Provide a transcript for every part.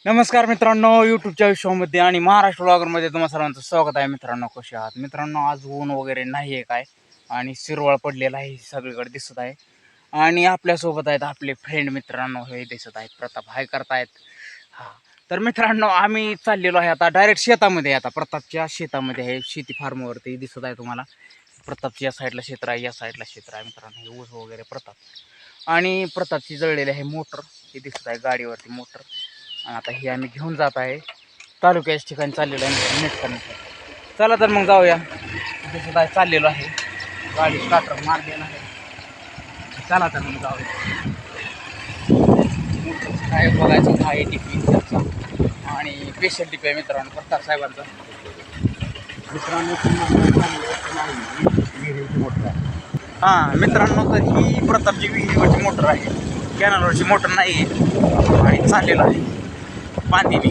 नमस्कार मित्रांनो, यूट्यूबच्या विश्वामध्ये आणि महाराष्ट्र ब्लॉगरमध्ये तुम्हा सर्वांचं स्वागत आहे. मित्रांनो, कसे आहात मित्रांनो? आज ऊन वगैरे नाही आहे काय, आणि शिरवाळ पडलेला आहे सगळीकडे दिसत आहे. आणि आपल्यासोबत आहेत आपले फ्रेंड मित्रांनो, हे दिसत आहेत प्रताप, हाय करतायत. हां, तर मित्रांनो आम्ही चाललेलो आहे आता डायरेक्ट शेतामध्ये. आता प्रतापच्या शेतामध्ये आहे, शेती फार्मवरती दिसत आहे तुम्हाला. प्रतापची या साईडला क्षेत्र आहे, या साईडला क्षेत्र आहे मित्रांनो, हे ऊस वगैरे प्रताप. आणि प्रतापची जळलेली आहे मोटर, हे दिसत आहे गाडीवरती मोटर. आणि आता ही आम्ही घेऊन जात आहे तालुक्याच्या ठिकाणी चाललेलो आहे नेट करण्यासाठी. चला तर मग जाऊया. दिसत आहे चाललेलो आहे, गाडी स्टार्टर मारलेला आहे. चला तर मग जाऊया. काय बघायचं हा ATP त्याचा आणि स्पेशल डीपी आहे मित्रांनो प्रताप साहेबांचा. मित्रांनो हां मित्रांनो, तर ही प्रतापची विहिरीवरची मोटर आहे, कॅनलवरची मोटर नाही आहे. आणि चाललेलं आहे पाणीने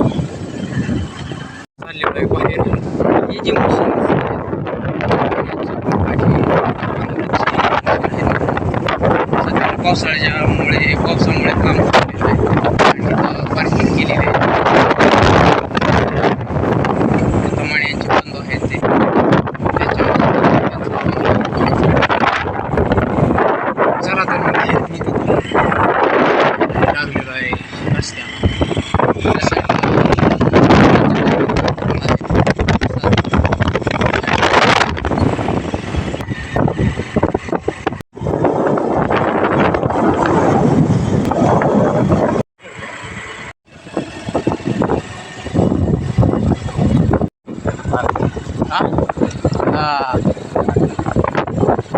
चाललेलं आहे बाहेर. ही जी मशीन पावसाळ्यामुळे काम चाललेलं आहे आणि पार्किंग केलेली आहे. मण्यांचे बंधू आहेत ते चला तर लागलेलं आहे रस्त्यावर.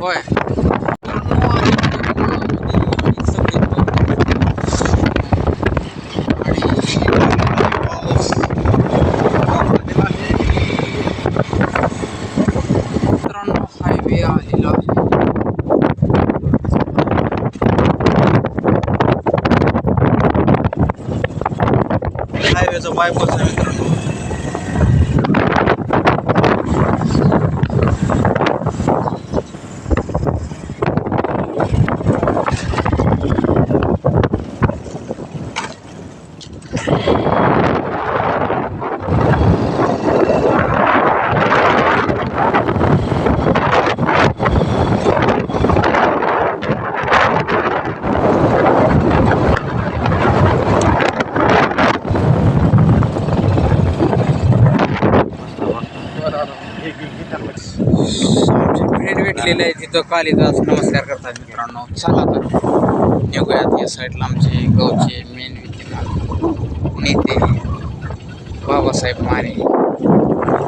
होय मित्रांनो, हायवे आलेला आहे. हायवेचा बायपास आहे मित्रांनो. भेट भेटलेले आहे तिथं, कालिदास नमस्कार करतात मित्रांनो. चला तर निघूयात या साईडला. आमचे गावचे मेन नेते बाबासाहेब माने.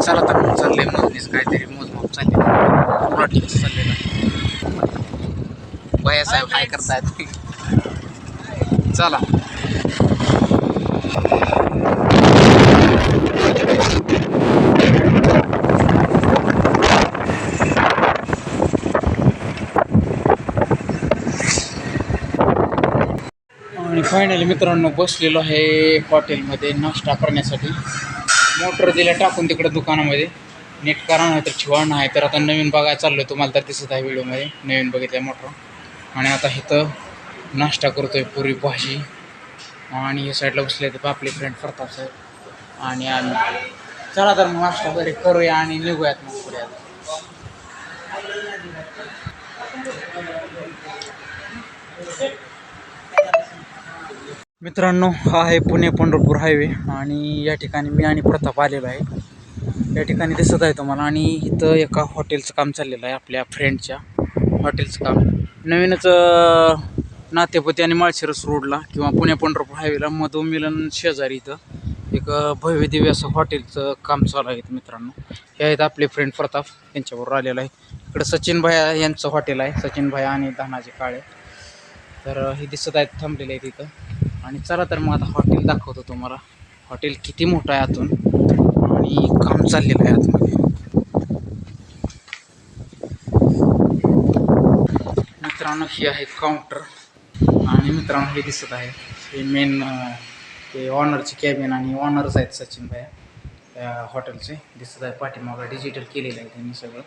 चला तर चालले मोजणीच, काहीतरी मोजमाप चालले, प्लॉटिंग चाललेलं आहे. भैयासाहेब काय करतायत चला. आणि फायनली मित्रांनो बसलेलो आहे हॉटेलमध्ये नाश्ता करण्यासाठी. मोटर दिल्या टाकून तिकडे दुकानामध्ये, नेट करा नाही तर छिवाळ नाही. तर आता नवीन बघायला चाललो आहे, तुम्हाला तर दिसत आहे व्हिडिओमध्ये नवीन बघितलं आहे मोटर. आणि आता इथं नाश्ता करतो आहे, पुरी भाजी. आणि या साईडला बसले तर आपले फ्रेंड प्रताप साहेब आणि आम्ही. चला तर मग नाश्ता वगैरे करूया आणि निघूयात मग पुढे. मित्रांनो, हा आहे पुणे पंढरपूर हायवे आणि या ठिकाणी मी आणि प्रताप आलेलो आहे. या ठिकाणी दिसत आहे तुम्हाला. आणि इथं एका हॉटेलचं काम चाललेलं आहे, आपल्या फ्रेंडच्या हॉटेलचं काम. नवीनच नातेपती आणि माळशिरस रोडला किंवा पुणे पंढरपूर हायवेला मधुमिलन शेजारी इथं एक भव्य दिव्य असं हॉटेलचं काम चालू आहे मित्रांनो. हे आहेत आपले फ्रेंड प्रताप, त्यांच्याबरोबर आलेलं आहे. इकडं सचिन भाया यांचं हॉटेल आहे, सचिन भाया आणि धनाजी काळे. तर हे दिसत आहेत थांबलेले आहेत इथं. आणि चला तर मग आता हॉटेल दाखवतो तुम्हाला. हॉटेल किती मोठं आहे आतून आणि काम चाललेलं आहे आतमध्ये. मित्रांनो, हे आहे काउंटर. आणि मित्रांनो, हे दिसत आहे हे मेन ते ऑनरची कॅबिन आणि ऑनर्स आहेत सचिन भाई त्या हॉटेलचे. दिसत आहे पाठीमागं डिजिटल केलेलं आहे त्यांनी सगळं.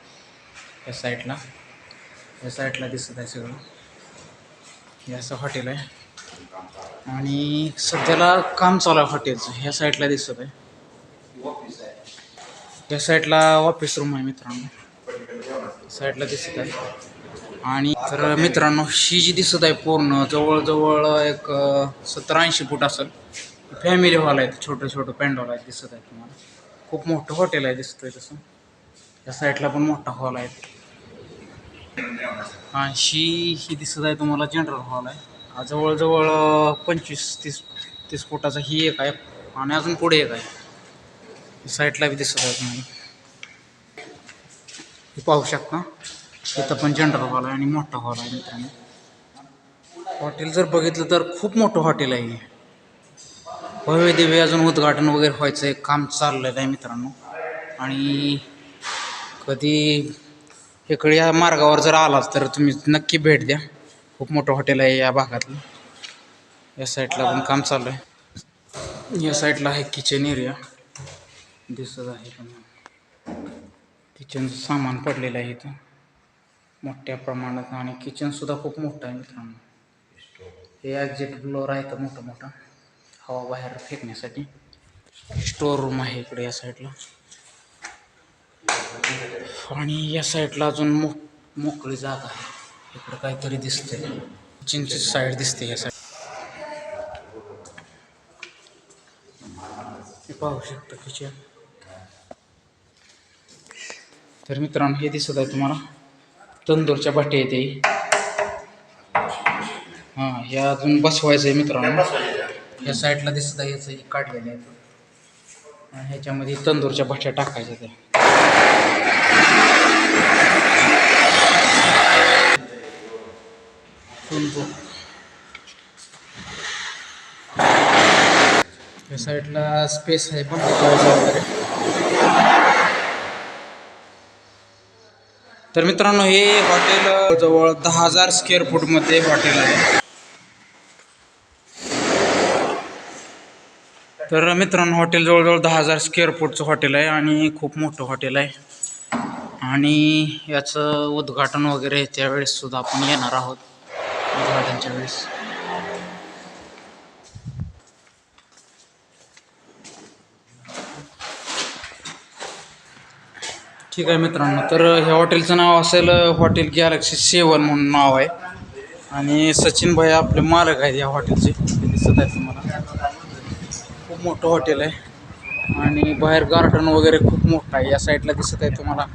या साईडला दिसत आहे सगळं. हे असं हॉटेल आहे. आणि सध्याला काम चालू आहे हॉटेलचं. ह्या साईडला दिसत आहे, या साईडला ऑफिस रूम आहे मित्रांनो, साईडला दिसत आहे. आणि तर मित्रांनो ही जी दिसत आहे पूर्ण जवळजवळ एक 70-80 फूट असेल. फॅमिली हॉल आहे, छोटं छोटं पॅन्डॉल आहे दिसत आहे तुम्हाला. खूप मोठं हॉटेल आहे दिसतंय तसं. या साईडला पण मोठा हॉल आहे. आणि ही दिसत आहे तुम्हाला जनरल हॉल आहे. हा जवळजवळ 25-30 फुटाचा ही एक आहे आणि अजून पुढे एक आहे. साईडला बी दिसत आहे तुम्हाला, हे पाहू शकता. इथं पण जनरल हॉल आहे आणि मोठा हॉल आहे मित्रांनो. हॉटेल जर बघितलं तर खूप मोठं हॉटेल आहे हे. भव्य दिव्य अजून उद्घाटन वगैरे व्हायचं एक काम चाललेलं आहे मित्रांनो. आणि कधी इकडे या मार्गावर जर आलात तर तुम्ही नक्की भेट द्या. खूप मोठं हॉटेल आहे या भागातलं. या साईडला पण काम चालू आहे. या साईडला आहे किचन एरिया दिसत आहे. किचनचं सामान पडलेलं आहे इथं मोठ्या प्रमाणात. आणि किचनसुद्धा खूप मोठं आहे मित्रांनो. हे एक्झिट ब्लोअर आहे तर मोठं मोठं हवा बाहेर फेकण्यासाठी. स्टोर रूम आहे इकडे या साईडला. आणि या साईडला अजून मोकळी जागा आहे. इकडे काहीतरी दिसतंय, किचनची साईड दिसते या साईड. हे पाहू शकता किचन. तर मित्रांनो हे दिसत आहे तुम्हाला तंदूरच्या भाटी येते. हां, हे अजून बसवायचं आहे मित्रांनो. या साईडला दिसत आहे याचं काढलेलं आहे. ह्याच्यामध्ये तंदूरच्या भाट्या टाकायच्या त्या. या साईडला स्पेस आहे पण वगैरे. तर मित्रांनो हे हॉटेल जवळ 10,000 स्क्वेअर फूटमध्ये हॉटेल आहे. तर मित्रांनो हॉटेल जवळजवळ 10,000 स्क्वेअर फूटचं हॉटेल आहे आणि खूप मोठं हॉटेल आहे. आणि याचं उद्घाटन वगैरे त्यावेळेस सुद्धा आपण येणार आहोत, उद्घाटनच्या वेळेस. ठीक आहे मित्रांनो, तर ह्या हॉटेलचं नाव असेल हॉटेल गॅलेक्सी 7 म्हणून नाव आहे. आणि सचिन भाई आपले मालक आहेत या हॉटेलचे, ते दिसत आहेत तुम्हाला. खूप मोठं हॉटेल आहे आणि बाहेर गार्डन वगैरे खूप मोठं आहे. या साईडला दिसत आहे तुम्हाला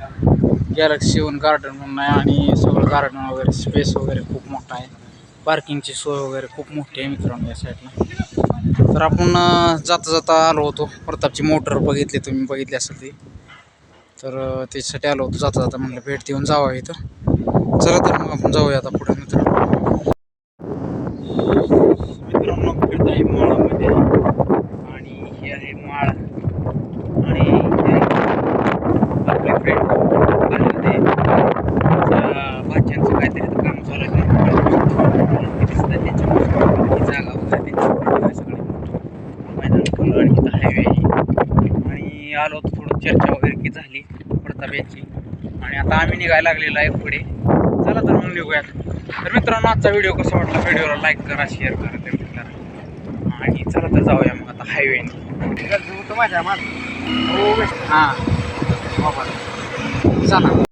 गॅलेक्सी 7 गार्डन म्हणून आहे. आणि सगळं गार्डन वगैरे स्पेस वगैरे खूप मोठा आहे. पार्किंगची सोय वगैरे खूप मोठी आहे मित्रांनो या साईडला. तर आपण जाता जाता आलो होतो, प्रतापची मोटर बघितली, तुम्ही बघितली असेल ती. तर त्याच्यासाठी आलो होतो, जाता जाता म्हणलं भेट देऊन जावं इथं. चला तर मग आपण जाऊया आता पुढे मित्रांनो. फिरत आहे माळामध्ये आणि हे आहे माळ. आणि आपले फ्रेंड भाच्यांचं काहीतरी काम चालू आहे. जागा वगैरे त्यांची सगळे मैदान फुलं आणि इथं हायवे आहे. आणि आलो होतो, थोडं चर्चा वगैरे की झाली प्रताप याची. आणि आता आम्ही निघायला लागलेलो आहे पुढे. चला तर मग निघूयात. तर मित्रांनो आजचा व्हिडिओ कसा वाटला, व्हिडिओला लाईक करा, शेअर करा, कमेंट करा. आणि चला तर जाऊया मग आता हायवेने. हां चला.